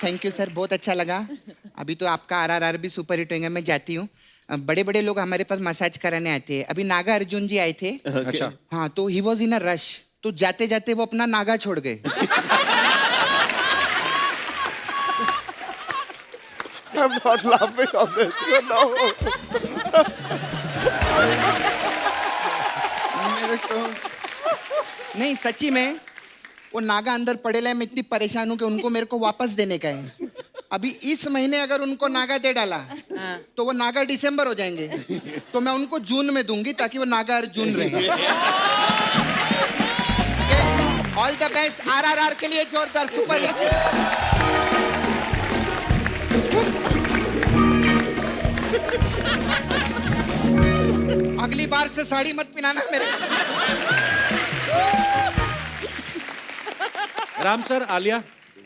[SPEAKER 7] थैंक यू सर, बहुत अच्छा लगा। अभी तो आपका RRR भी सुपर हिट होगा। मैं जाती हूँ। बड़े बड़े लोग हमारे पास मसाज कराने आते हैं। अभी नागा अर्जुन जी आए थे।
[SPEAKER 1] अच्छा।
[SPEAKER 7] हाँ, तो he was in a rush, तो जाते जाते वो अपना नागा छोड़ गए।
[SPEAKER 6] I'm not laughing on this. No.
[SPEAKER 7] मेरे को नहीं, सच्ची में वो नागा अंदर पड़ेला है, मैं इतनी परेशान हूँ कि उनको मेरे को वापस देने का है। अभी इस महीने अगर उनको नागा दे डाला तो वो नागा दिसंबर हो जाएंगे, तो मैं उनको जून में दूंगी ताकि वो नागा हर जून रहे। ऑल द बेस्ट RRR के लिए, जोरदार सुपर हिट। अगली बार से साड़ी मत पहनाना मेरे।
[SPEAKER 1] Ram sir, Alia,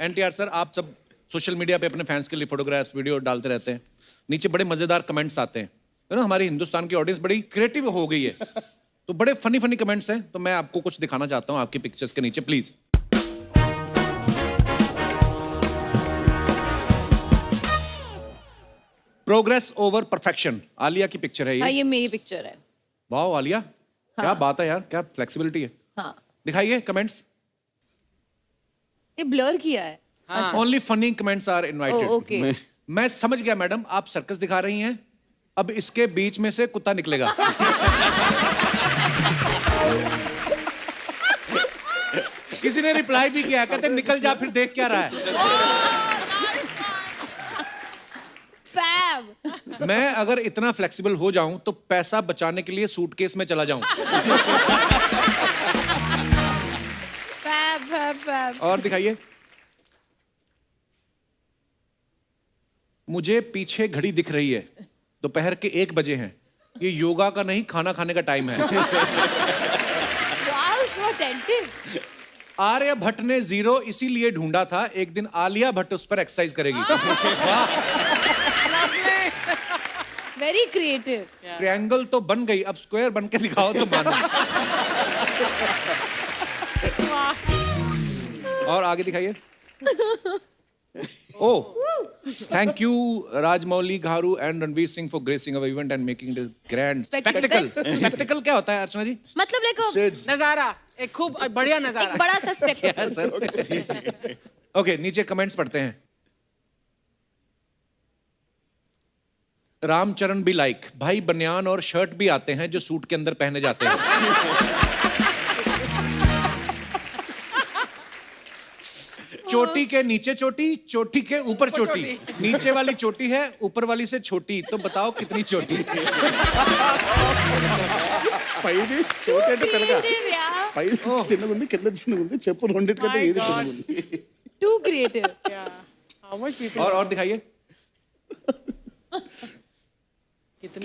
[SPEAKER 1] NTR sir, आप सब सोशल मीडिया पे अपने फैंस के लिए फोटोग्राफ्स वीडियो डालते रहते हैं। नीचे बड़े मजेदार कमेंट्स आते हैं, ना हमारी हिंदुस्तान की ऑडियंस बड़ी क्रिएटिव हो गई है, तो बड़े फनी फनी कमेंट्स हैं। तो मैं आपको कुछ दिखाना चाहता हूँ आपकी पिक्चर्स के नीचे, please. Progress over perfection, Alia की पिक्चर है
[SPEAKER 5] हाँ,
[SPEAKER 1] ये।
[SPEAKER 5] ये मेरी पिक्चर है।
[SPEAKER 1] वाह आलिया, क्या बात है यार, क्या फ्लेक्सिबिलिटी है।
[SPEAKER 5] हाँ,
[SPEAKER 1] दिखाइए कमेंट्स।
[SPEAKER 5] ये ब्लर किया है।
[SPEAKER 1] Only funny comments are invited.
[SPEAKER 5] Okay.
[SPEAKER 1] मैं समझ गया मैडम, आप सर्कस दिखा रही हैं, अब इसके बीच में से कुत्ता निकलेगा। किसी ने रिप्लाई भी किया, कहते निकल जा, फिर देख क्या रहा है।
[SPEAKER 5] फैब।
[SPEAKER 1] मैं अगर इतना फ्लेक्सिबल हो जाऊं तो पैसा बचाने के लिए सूटकेस में चला जाऊं।
[SPEAKER 5] Fab fab fab.
[SPEAKER 1] और दिखाइए। मुझे पीछे घड़ी दिख रही है, दोपहर के 1 बजे हैं। ये योगा का नहीं, खाना खाने का टाइम है।
[SPEAKER 5] वाओ, सो अटेंटिव।
[SPEAKER 1] आर्यभट्ट ने 0 इसीलिए ढूंढा था, एक दिन आलिया भट्ट उस पर एक्सरसाइज करेगी।
[SPEAKER 5] Very creative.
[SPEAKER 1] ट्रायंगल तो बन गई, अब स्क्वायर बन के दिखाओ तो मानो। और आगे दिखाइए। Oh, thank you, Rajmouli Gharu and Ranveer Singh for gracing our event and making this grand spectacle. Spectacle क्या होता है अर्चना जी?
[SPEAKER 5] मतलब लाइक
[SPEAKER 2] नजारा, एक खूब बढ़िया नजारा।
[SPEAKER 5] एक बड़ा सा स्पेक्टेकल।
[SPEAKER 1] ओके, नीचे कमेंट्स पढ़ते हैं। रामचरण भी लाइक, भाई बनियान और शर्ट भी आते हैं जो सूट के अंदर पहने जाते हैं। चोटी के नीचे चोटी, चोटी के ऊपर चोटी, नीचे वाली चोटी है, ऊपर वाली से छोटी, तो बताओ कितनी चोटी।
[SPEAKER 4] పైది చోటేట తెలుగా
[SPEAKER 5] Creative, yeah.
[SPEAKER 4] పైది చిన్నగా ఉంది కింద చిన్నగా ఉంది చెప్పు రెండిటికంటే ఏది చిన్నగా ఉంది
[SPEAKER 5] Too creative.
[SPEAKER 2] How much people?
[SPEAKER 1] और दिखाइए।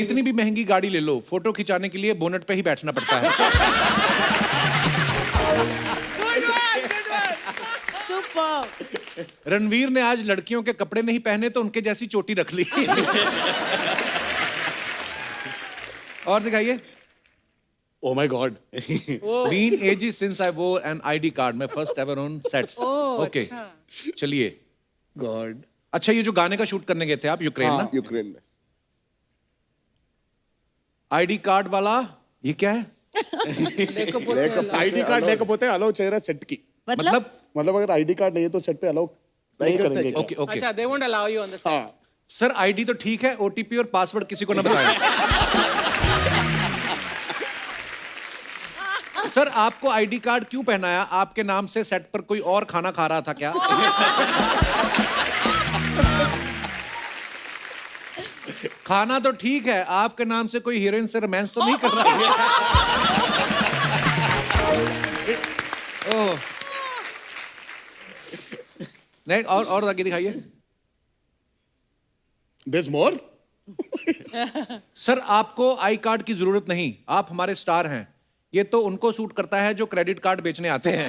[SPEAKER 1] कितनी भी महंगी गाड़ी ले लो, फोटो खिंचाने के लिए बोनट पे ही बैठना पड़ता है।
[SPEAKER 5] Super.
[SPEAKER 1] रणवीर ने आज लड़कियों के कपड़े नहीं पहने तो उनके जैसी चोटी रख ली। और दिखाइए।
[SPEAKER 4] Oh my god
[SPEAKER 1] Been ages since I wore an ID card, my first ever on sets. Okay, चलिए।
[SPEAKER 6] गॉड
[SPEAKER 1] अच्छा, ये जो गाने का शूट करने गए थे आप यूक्रेन ना,
[SPEAKER 6] यूक्रेन में
[SPEAKER 1] आईडी कार्ड वाला, ये क्या है?
[SPEAKER 4] ఐడి కార్డ్ లేకపోతే అలౌ చేయరా సెట్ కి
[SPEAKER 5] मतलब
[SPEAKER 4] मतलब अगर आईडी कार्ड नहीं है तो सेट पे अलाउ नहीं करेंगे क्या?
[SPEAKER 1] ओके ओके
[SPEAKER 2] अच्छा, they won't allow you on the set.
[SPEAKER 4] हाँ
[SPEAKER 1] सर, आईडी तो ठीक है, ओटीपी और पासवर्ड किसी को ना बताएं। सर, आपको आईडी कार्ड क्यों पहनाया? आपके नाम से सेट पर कोई और खाना खा रहा था क्या? खाना तो ठीक है, आपके नाम से कोई हीरोइन से रोमांस तो नहीं कर रहा है? ओह, नहीं, और आगे दिखाइए।
[SPEAKER 4] देयर मोर
[SPEAKER 1] सर, आपको आई कार्ड की जरूरत नहीं, आप हमारे स्टार हैं। ये तो उनको सूट करता है जो क्रेडिट कार्ड बेचने आते हैं।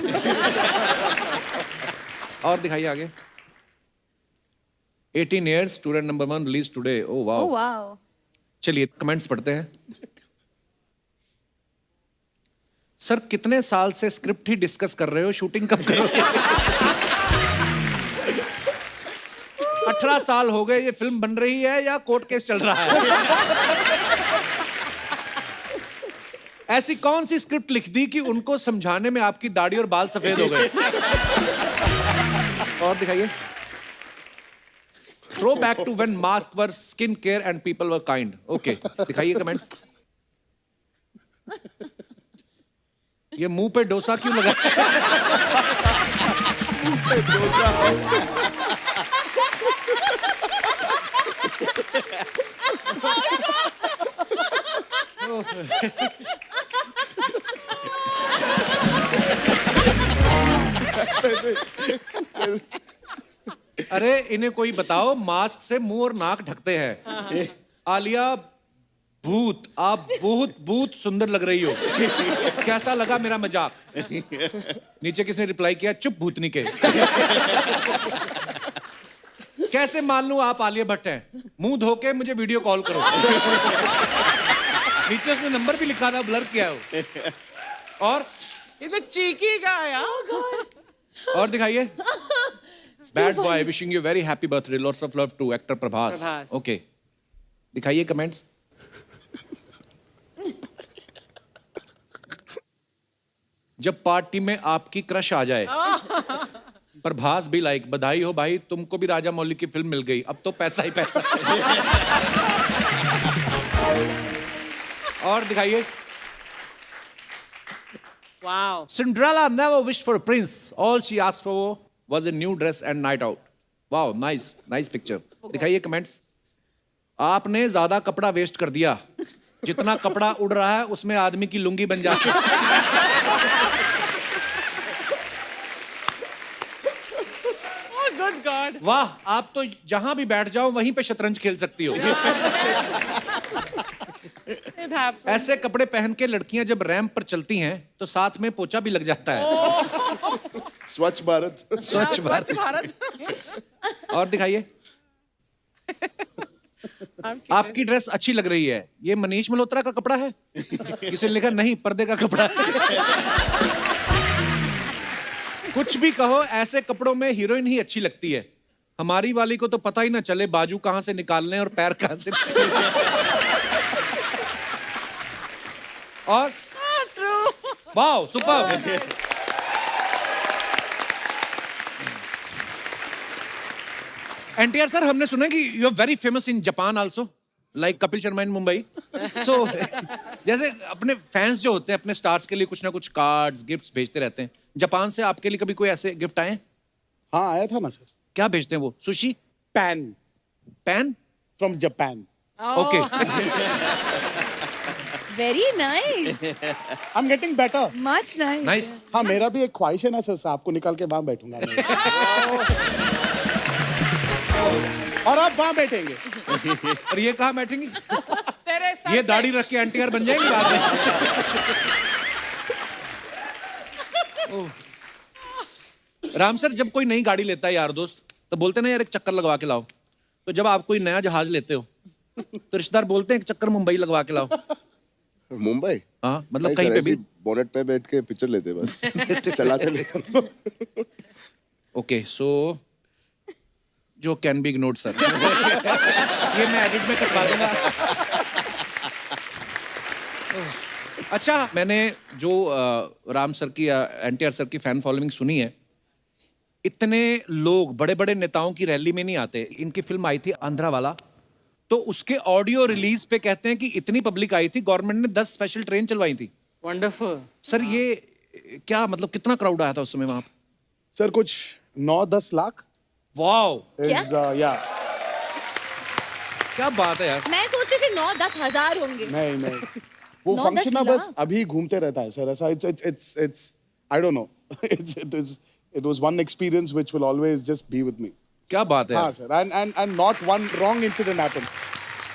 [SPEAKER 1] और दिखाइए आगे। 18 years, student number 1 released today. Oh wow.
[SPEAKER 5] oh wow.
[SPEAKER 1] चलिए कमेंट्स पढ़ते हैं। सर, कितने साल से स्क्रिप्ट ही डिस्कस कर रहे हो, शूटिंग कब करोगे? 18 साल हो गए, ये फिल्म बन रही है या कोर्ट केस चल रहा है? ऐसी कौन सी स्क्रिप्ट लिख दी कि उनको समझाने में आपकी दाढ़ी और बाल सफेद हो गए? और दिखाइए। Throw back to when mask were skin care and people were kind. Okay, दिखाइए कमेंट्स. ये मुंह पे डोसा क्यों लगा? अरे इन्हें कोई बताओ, मास्क से मुंह और नाक ढकते हैं. आलिया भूत, आप बहुत बहुत सुंदर लग रही हो. कैसा लगा मेरा मजाक? नीचे किसने रिप्लाई किया, चुप भूतनी के. कैसे मान लूं आप आलिया भट्ट हैं? मुंह धो के मुझे वीडियो कॉल करो. नीचे उसने नंबर भी लिखा था, ब्लर किया हो. और
[SPEAKER 2] इतना चीकी का यार.
[SPEAKER 1] और दिखाइए. Bad boy wishing you very happy birthday, lots of love to actor Prabhas.
[SPEAKER 2] Prabhas.
[SPEAKER 1] Okay, दिखाइए कमेंट्स. जब पार्टी में आपकी क्रश आ जाए. प्रभास भी लाइक, बधाई हो भाई, तुमको भी राजा मौली की फिल्म मिल गई, अब तो पैसा ही पैसा. और दिखाइए.
[SPEAKER 2] Wow.
[SPEAKER 1] Cinderella never wished for a prince. All she asked for was a new dress and night out. Wow, nice, nice picture. दिखाइए कमेंट्स. आपने ज्यादा कपड़ा वेस्ट कर दिया. जितना कपड़ा उड़ रहा है उसमें आदमी की लुंगी बन जाती है.
[SPEAKER 2] Oh, good God.
[SPEAKER 1] वाह, आप तो जहां भी बैठ जाओ वहीं पे शतरंज खेल सकती हो.
[SPEAKER 2] It happened.
[SPEAKER 1] ऐसे कपड़े पहन के लड़कियां जब रैंप पर चलती हैं तो साथ में पोछा भी लग जाता है.
[SPEAKER 6] स्वच्छ भारत.
[SPEAKER 1] स्वच्छ भारत.
[SPEAKER 2] स्वच्छ भारत.
[SPEAKER 1] और दिखाइए.
[SPEAKER 2] I'm kidding.
[SPEAKER 1] आपकी ड्रेस अच्छी लग रही है. ये मनीष मल्होत्रा का कपड़ा है? किसी ने लिखा नहीं, पर्दे का कपड़ा है. कुछ भी कहो, ऐसे कपड़ों में हीरोइन ही अच्छी लगती है. हमारी वाली को तो पता ही ना चले बाजू कहां से निकालने और पैर कहां से. और
[SPEAKER 2] True.
[SPEAKER 1] Wow, super. NTR sir, हमने सुना कि you are very famous in Japan also, like Kapil Sharma in Mumbai. So जैसे अपने फैंस जो होते हैं अपने स्टार्स के लिए कुछ ना कुछ कार्ड्स, गिफ्ट्स भेजते रहते हैं. जापान से आपके लिए कभी कोई ऐसे गिफ्ट आए?
[SPEAKER 4] हाँ आया था ना सर.
[SPEAKER 1] क्या भेजते हैं वो? Sushi?
[SPEAKER 4] Pan
[SPEAKER 1] pan?
[SPEAKER 4] From Japan.
[SPEAKER 1] Okay.
[SPEAKER 5] Very nice.
[SPEAKER 4] I am getting better.
[SPEAKER 5] Much nice.
[SPEAKER 1] Nice.
[SPEAKER 4] हाँ मेरा भी एक ख्वाहिश है ना सर, आपको निकाल के वहां बैठूंगा मैं. और आप वहां बैठेंगे.
[SPEAKER 1] और ये कहाँ बैठेंगी?
[SPEAKER 2] तेरे सर
[SPEAKER 1] ये
[SPEAKER 2] पे-
[SPEAKER 1] दाढ़ी रख के एनटीआर बन जाएंगी बाद में. ओह. राम सर, जब कोई नई गाड़ी लेता है यार दोस्त, तो बोलते ना यार एक चक्कर लगवा के लाओ. तो जब आप कोई नया जहाज लेते हो तो रिश्तेदार बोलते हैं एक चक्कर मुंबई लगवा के लाओ.
[SPEAKER 6] मुंबई.
[SPEAKER 1] हाँ, मतलब
[SPEAKER 6] नहीं
[SPEAKER 1] कहीं
[SPEAKER 6] सर,
[SPEAKER 1] पे
[SPEAKER 6] ऐसे
[SPEAKER 1] भी.
[SPEAKER 6] ही बोनेट पे बैठ के पिक्चर लेते बस. चलाते नहीं.
[SPEAKER 1] ओके, सो जो कैन बी इग्नोर्ड सर. ये मैं एडिट में कटवा दूंगा. अच्छा, मैंने जो राम सर की, एनटीआर सर की फैन फॉलोइंग सुनी है. इतने लोग बड़े बड़े नेताओं की रैली में नहीं आते. इनकी फिल्म आई थी आंध्रा वाला, तो उसके ऑडियो रिलीज पे कहते हैं कि इतनी पब्लिक आई थी, गवर्नमेंट ने 10 स्पेशल ट्रेन चलवाई थी.
[SPEAKER 2] Wonderful.
[SPEAKER 1] सर ये क्या मतलब, कितना क्राउड आया था उस समय वहां पे?
[SPEAKER 4] सर कुछ 9-10 लाख.
[SPEAKER 1] Wow,
[SPEAKER 4] Is, yeah.
[SPEAKER 1] क्या बात है यार.
[SPEAKER 5] मैं सोचती थी 9-10 हजार होंगे.
[SPEAKER 4] नहीं नहीं वो
[SPEAKER 5] 9-10
[SPEAKER 4] फंक्शन ना बस
[SPEAKER 5] लाख?
[SPEAKER 4] अभी घूमते रहता है सर ऐसा. it's I don't know. it was one experience which will always just be with me.
[SPEAKER 1] क्या बात है
[SPEAKER 4] हाँ
[SPEAKER 1] यार.
[SPEAKER 4] Sir. and not one wrong incident happened.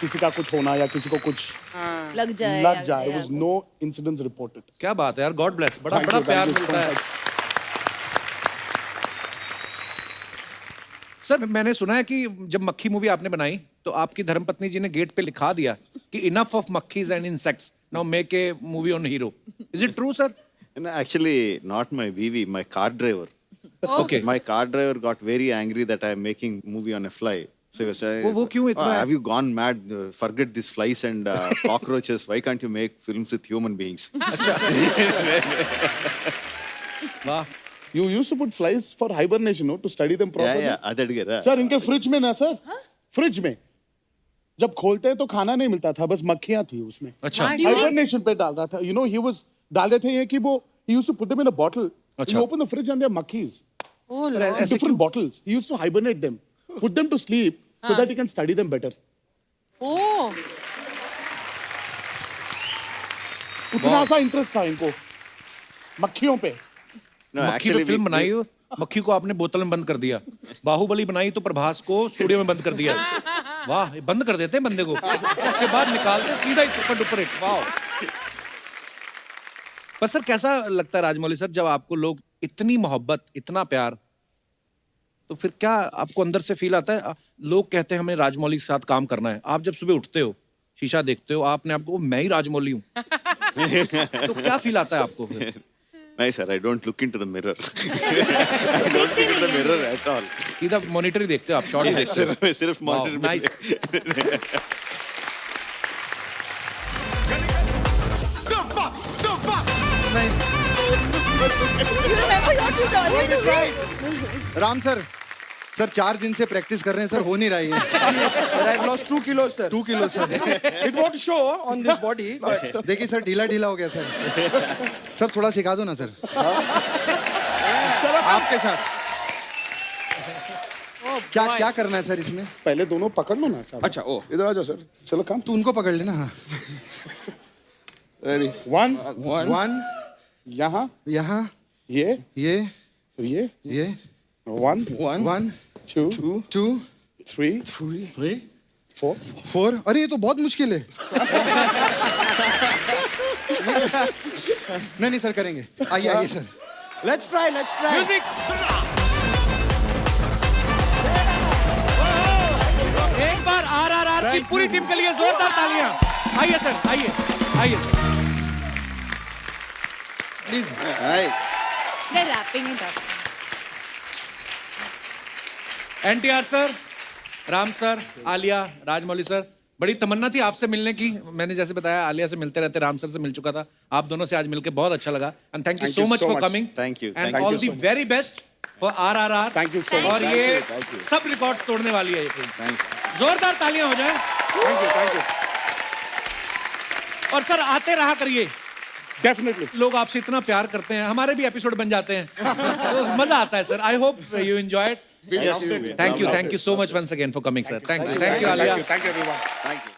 [SPEAKER 4] किसी का कुछ होना या किसी को कुछ
[SPEAKER 5] लग जाए.
[SPEAKER 4] लग जाए. It was no incidents reported.
[SPEAKER 1] क्या बात है यार. God bless. बड़ा
[SPEAKER 4] Thank
[SPEAKER 1] बड़ा
[SPEAKER 4] you,
[SPEAKER 1] प्यार
[SPEAKER 4] thank you so
[SPEAKER 1] मिलता है.
[SPEAKER 4] much.
[SPEAKER 1] सर मैंने सुना है कि जब मक्खी मूवी आपने बनाई तो आपकी धर्मपत्नी जी ने गेट पे लिखा दिया कि इनफ ऑफ मक्खीज and insects, now make a movie on hero. Is it true sir?
[SPEAKER 3] No, actually, not my BV, my car driver.
[SPEAKER 1] Okay.
[SPEAKER 3] My car driver got very angry that I am making movie on a fly. So he was saying,
[SPEAKER 1] वो क्यों इतना-
[SPEAKER 3] have you gone mad? Forget these flies and cockroaches. Why can't you make films with human beings?
[SPEAKER 1] वाह.
[SPEAKER 4] You used to put flies for hibernation, no, to study them properly.
[SPEAKER 3] yeah, yeah. That
[SPEAKER 4] sir इनके fridge में ना sir fridge में जब खोलते हैं तो खाना नहीं मिलता था, बस मक्खियां थी उसमें।
[SPEAKER 1] अच्छा
[SPEAKER 4] हाइबरनेशन पे डाल रहा था, यू नो, ही वाज डाल रहे थे ये कि वो he used to put them in a bottle.
[SPEAKER 1] अच्छा।
[SPEAKER 4] You open the fridge and there are monkeys.
[SPEAKER 2] Oh, Lord.
[SPEAKER 4] Different bottles. He used to hibernate them, put them to sleep so that he can study them better.
[SPEAKER 2] Oh.
[SPEAKER 4] उतना सा interest था इनको मक्खियों पे।
[SPEAKER 3] No,
[SPEAKER 1] मक्खी
[SPEAKER 3] actually,
[SPEAKER 1] पे film बनाई हो, मक्खी को आपने बोतल में बंद कर दिया। बाहुबली बनाई तो प्रभास को स्टूडियो में बंद कर दिया। वाह, ये बंद कर देते हैं बंदे को, उसके बाद निकालते सीधा ही सुपर डुपर हिट। वाह। पर सर कैसा लगता है राजमौली सर जब आपको लोग इतनी मोहब्बत, इतना प्यार, तो फिर क्या आपको अंदर से फील आता है? लोग कहते हैं हमें राजमौली के साथ काम करना है, आप जब सुबह उठते हो, शीशा देखते हो, आपने आपको मैं ही राजमौली हूँ तो क्या फील आता है आपको फिर?
[SPEAKER 3] नहीं sir, I don't look into the mirror. I don't look into the mirror at all.
[SPEAKER 1] सीधा मॉनिटर ही देखते हो आप, शॉट ही देखते हो?
[SPEAKER 3] सिर्फ मॉनिटर में।
[SPEAKER 1] Nice.
[SPEAKER 5] You remember your tutorial to me?
[SPEAKER 8] Ram sir, sir 4 दिन से प्रैक्टिस कर रहे हैं सर, हो नहीं रही है।
[SPEAKER 6] I've lost 2 kilos, sir.
[SPEAKER 8] 2 kilo sir.
[SPEAKER 6] It won't show on this body, but
[SPEAKER 8] देखिए सर, ढीला ढीला हो गया सर। सर थोड़ा सिखा दो ना सर। आपके साथ क्या क्या करना है सर इसमें?
[SPEAKER 4] पहले दोनों पकड़ लो ना साहब।
[SPEAKER 8] अच्छा, ओ
[SPEAKER 4] इधर आ जाओ सर, चलो काम।
[SPEAKER 8] तू उनको पकड़ लेना। हाँ।
[SPEAKER 4] रेडी 1
[SPEAKER 8] 1
[SPEAKER 4] यहाँ,
[SPEAKER 8] यहाँ,
[SPEAKER 4] ये
[SPEAKER 8] ये
[SPEAKER 4] फिर ये 1
[SPEAKER 8] 1
[SPEAKER 4] 2
[SPEAKER 8] 2
[SPEAKER 4] 3 4
[SPEAKER 8] 4। अरे ये तो बहुत मुश्किल है। नहीं नहीं सर, करेंगे। आइए आइए सर।
[SPEAKER 6] let's try.
[SPEAKER 1] म्यूजिक। एक बार आरआरआर की पूरी टीम के लिए जोरदार तालियां। आइए सर, आइए आइए।
[SPEAKER 8] Please.
[SPEAKER 3] Nice.
[SPEAKER 5] They're wrapping it up.
[SPEAKER 1] NTR sir, Ram sir, Alia, Rajamouli sir, बड़ी तमन्ना थी आपसे मिलने की। मैंने जैसे बताया आलिया से मिलते रहते, राम सर से मिल चुका था, आप दोनों से आज मिलकर बहुत अच्छा लगा। And thank you so much for coming.
[SPEAKER 3] Thank you.
[SPEAKER 1] And
[SPEAKER 3] Thank
[SPEAKER 1] all
[SPEAKER 3] you
[SPEAKER 1] the very best for RRR.
[SPEAKER 4] Thank you so much.
[SPEAKER 1] और ये सब रिकॉर्ड्स तोड़ने वाली है ये फिल्म।
[SPEAKER 3] Thank you.
[SPEAKER 1] जोरदार तालियां हो जाए।
[SPEAKER 4] थैंक यू
[SPEAKER 1] और सर आते रहा करिए,
[SPEAKER 4] डेफिनेटली।
[SPEAKER 1] लोग आपसे इतना प्यार करते हैं, हमारे भी एपिसोड बन जाते हैं तो मजा आता है sir. I hope you enjoyed.
[SPEAKER 3] Yes.
[SPEAKER 1] Thank you so much once again for coming sir. Thank you Alia.
[SPEAKER 4] Thank you everyone.
[SPEAKER 3] Thank you.